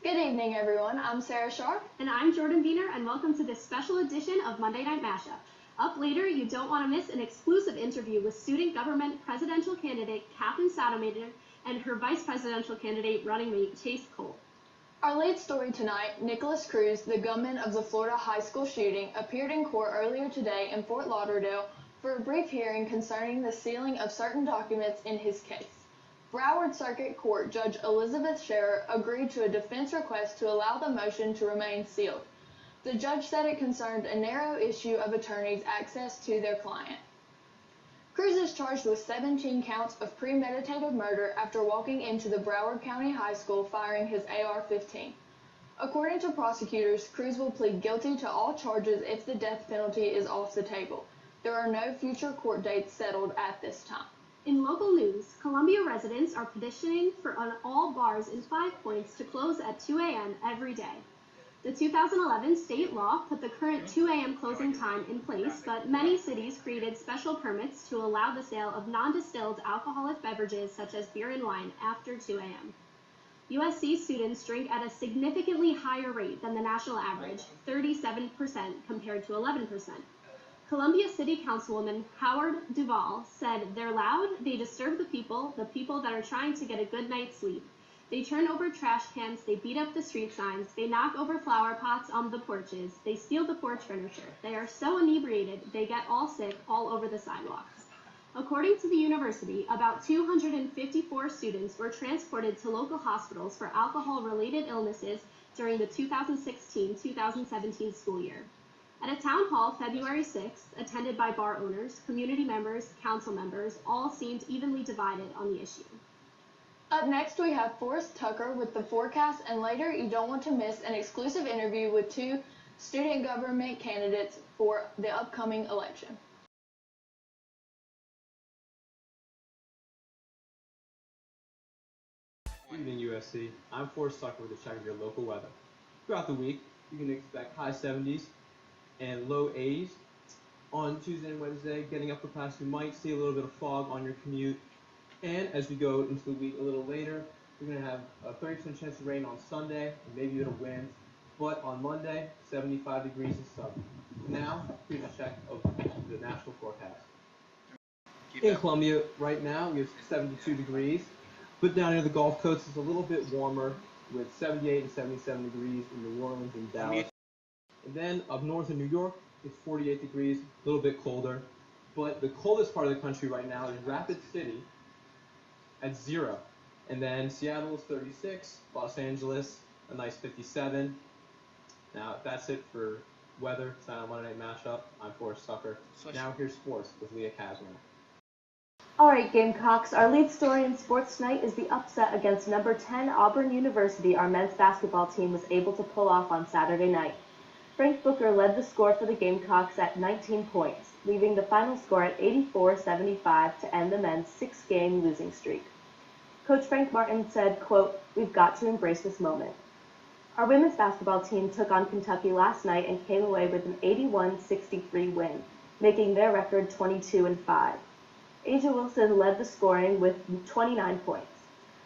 Good evening, everyone. I'm Sarah Sharp. And I'm Jordan Wiener, and welcome to this special edition of Monday Night Mashup. Up later, you don't want to miss an exclusive interview with student government presidential candidate Catherine Sademacher and her vice presidential candidate running mate Chase Cole. Our lead story tonight, Nicholas Cruz, the gunman of the Florida high school shooting, appeared in court earlier today in Fort Lauderdale for a brief hearing concerning the sealing of certain documents in his case. Broward Circuit Court Judge Elizabeth Scherer agreed to a defense request to allow the motion to remain sealed. The judge said it concerned a narrow issue of attorneys' access to their client. Cruz is charged with 17 counts of premeditated murder after walking into the Broward County High School firing his AR-15. According to prosecutors, Cruz will plead guilty to all charges if the death penalty is off the table. There are no future court dates settled at this time. In local news, Columbia residents are petitioning for all bars in 5 Points to close at 2 a.m. every day. The 2011 state law put the current 2 a.m. closing time in place, but many cities created special permits to allow the sale of non-distilled alcoholic beverages such as beer and wine after 2 a.m. USC students drink at a significantly higher rate than the national average, 37% compared to 11%. Columbia City Councilwoman Howard Duvall said, "They're loud, they disturb the people that are trying to get a good night's sleep. They turn over trash cans, they beat up the street signs, they knock over flower pots on the porches, they steal the porch furniture. They are so inebriated, they get all sick all over the sidewalks." According to the university, about 254 students were transported to local hospitals for alcohol-related illnesses during the 2016-2017 school year. At a town hall February 6th, attended by bar owners, community members, council members, all seemed evenly divided on the issue. Up next, we have Forrest Tucker with the forecast, and later you don't want to miss an exclusive interview with two student government candidates for the upcoming election. Good evening, USC. I'm Forrest Tucker with a check of your local weather. Throughout the week, you can expect high 70s and low 80s. On Tuesday and Wednesday, getting upper pass, you might see a little bit of fog on your commute. And as we go into the week a little later, we're going to have a 30% chance of rain on Sunday, and maybe it'll wind. But on Monday, 75 degrees and sunny. Now, here's a check of the national forecast. In Columbia, right now, we have 72 degrees. But down near the Gulf Coast, it's a little bit warmer with 78 and 77 degrees in New Orleans and Dallas. And then up north in New York, it's 48 degrees, a little bit colder. But the coldest part of the country right now is Rapid City at 0. And then Seattle is 36, Los Angeles, a nice 57. Now, that's it for weather. Tonight on Monday Night Mashup. I'm Forrest Tucker. Now here's sports with Leah Kazner. Alright, Gamecocks, our lead story in sports tonight is the upset against number 10 Auburn University our men's basketball team was able to pull off on Saturday night. Frank Booker led the score for the Gamecocks at 19 points, leaving the final score at 84-75 to end the men's 6-game losing streak. Coach Frank Martin said, quote, "We've got to embrace this moment." Our women's basketball team took on Kentucky last night and came away with an 81-63 win, making their record 22-5. Asia Wilson led the scoring with 29 points.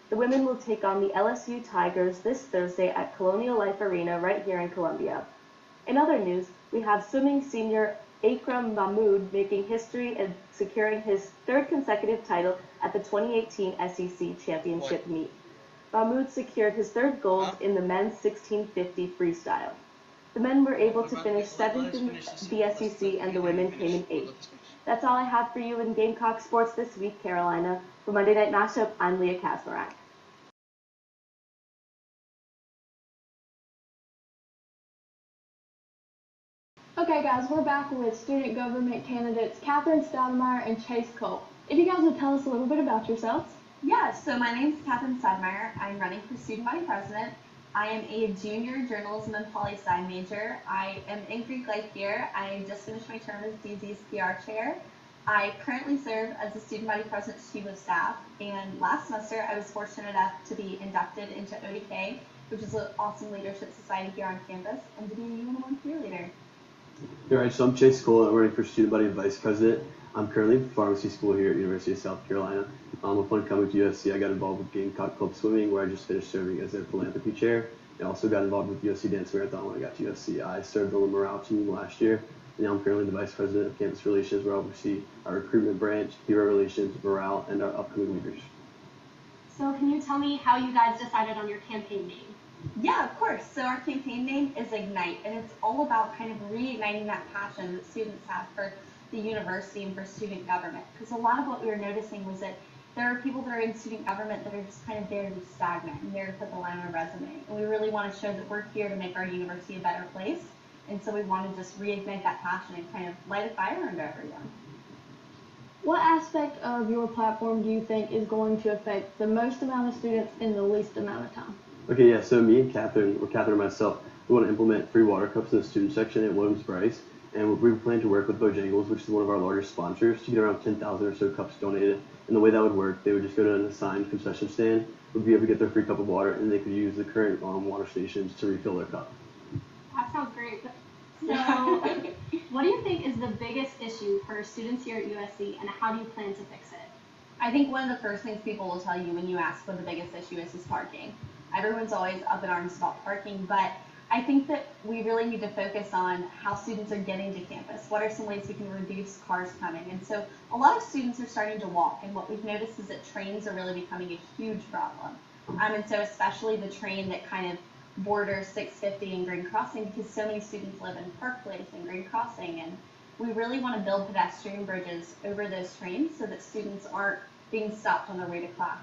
The women will take on the LSU Tigers this Thursday at Colonial Life Arena right here in Columbia. In other news, we have swimming senior Akram Mahmood making history and securing his third consecutive title at the 2018 SEC Championship meet. Mahmood secured his third gold in the men's 1650 freestyle. The men were able to finish 7th in the SEC and the women came in 8th. That's all I have for you in Gamecock sports this week, Carolina. For Monday Night Mashup, I'm Leah Kasmarak. Okay, guys, we're back with student government candidates Catherine Sademacher and Chase Cole. If you guys would tell us a little bit about yourselves. Yeah, so my name is Catherine Sademacher. I'm running for student body president. I am a junior journalism and poli-sci major. I am in Greek life here. I just finished my term as DZ's PR chair. I currently serve as the student body president's chief of staff, and last semester I was fortunate enough to be inducted into ODK, which is an awesome leadership society here on campus, and to be a UN1 peer leader. Alright, so I'm Chase Cole, and I'm running for student body vice president. I'm currently in pharmacy school here at University of South Carolina. Upon coming to USC, I got involved with Gamecock Club Swimming, where I just finished serving as their philanthropy chair. I also got involved with USC Dance Marathon when I got to USC. I started building a morale team last year, and now I'm currently the Vice President of Campus Relations, where I oversee our recruitment branch, hero relations, morale, and our upcoming leaders. So can you tell me how you guys decided on your campaign name? Yeah, of course. So our campaign name is Ignite, and it's all about kind of reigniting that passion that students have for the university and for student government. Because a lot of what we were noticing was that there are people that are in student government that are just kind of there to be stagnant and there to put the line on a resume. And we really want to show that we're here to make our university a better place. And so we want to just reignite that passion and kind of light a fire under everyone. What aspect of your platform do you think is going to affect the most amount of students in the least amount of time? Okay, yeah, so me and Catherine, or Catherine and myself, we want to implement free water cups in the student section at Williams-Brice, and we plan to work with Bojangles, which is one of our largest sponsors, to get around 10,000 or so cups donated. And the way that would work, they would just go to an assigned concession stand, would be able to get their free cup of water, and they could use the current water stations to refill their cup. That sounds great. So, what do you think is the biggest issue for students here at USC, and how do you plan to fix it? I think one of the first things people will tell you when you ask what the biggest issue is parking. Everyone's always up in arms about parking, but I think that we really need to focus on how students are getting to campus. What are some ways we can reduce cars coming? And so a lot of students are starting to walk, and what we've noticed is that trains are really becoming a huge problem. And so especially the train that kind of borders 650 and Green Crossing, because so many students live in Park Place and Green Crossing, and we really want to build pedestrian bridges over those trains so that students aren't being stopped on their way to class.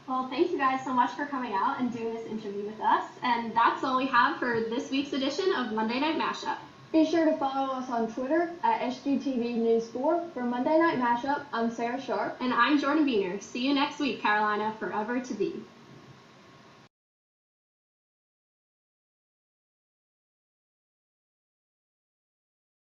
Well, thank you guys so much for coming out and doing this interview with us. And that's all we have for this week's edition of Monday Night Mashup. Be sure to follow us on Twitter at SGTV News 4. For Monday Night Mashup, I'm Sarah Sharp. And I'm Jordan Beener. See you next week, Carolina, forever to be.